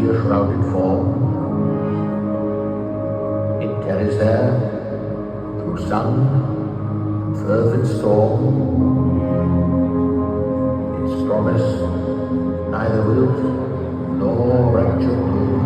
tear-shrouded form. It carries there, through sun and fervid storm, its promise, neither wilt nor rapture bloom.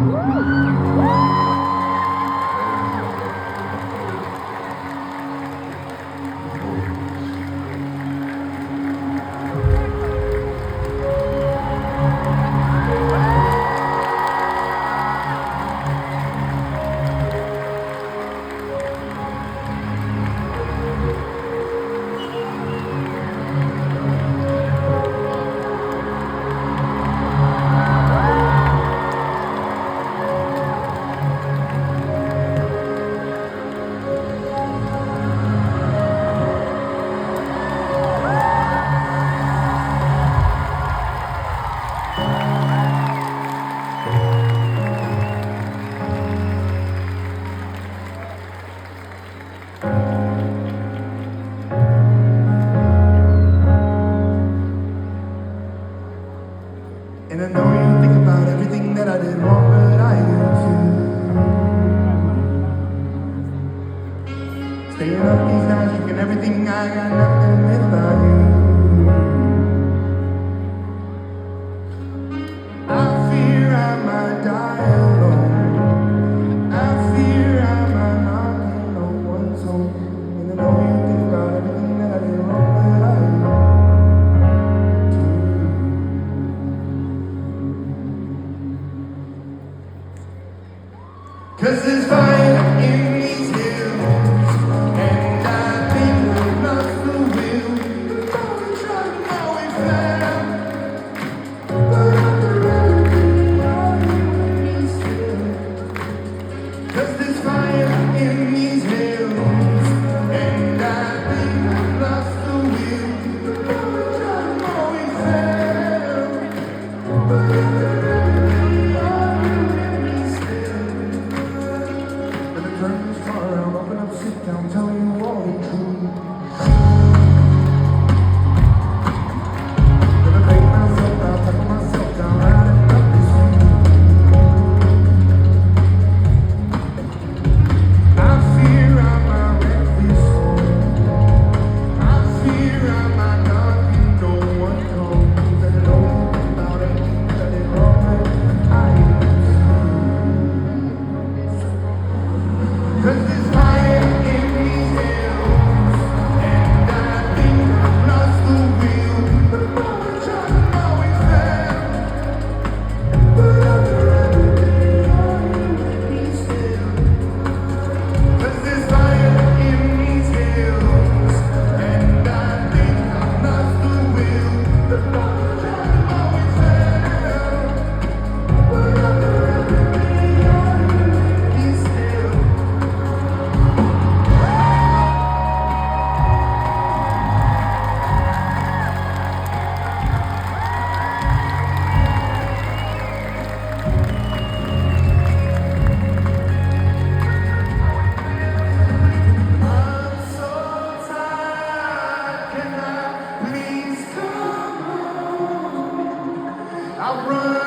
And I know you think about everything that I did wrong, but I do too. Staying up these nights, drinking everything I got, nothing without you. I fear I might die alone. I fear I might not be no one's home. And I know you think about everything that I did wrong, but I do. Cause there's fire in these hills, and I think I've lost the will. The more we try, the more we fail. But I'm the remedy, are you still? Cause there's fire in these hills, and I think I've lost the will. The more we try, the more we fail. But I'm the remedy, are you still? Turn this car around, open up, sit down, tell you all the truth. Gonna break myself out, tuck myself down, riding up this street. I fear I might wreck this home. I fear I might not be no one home. Cause I know about everything that I did wrong, but I Cause there's fire in these hills, and I think I've lost the will. The more we try, the more we fail. But I'm the remedy, are you with me still? Cause there's fire in these hills, and I think I've lost the will. The more we try, the more we fail. But I'm the remedy, are you with me still? I'm so tired, can I please come home? I'll run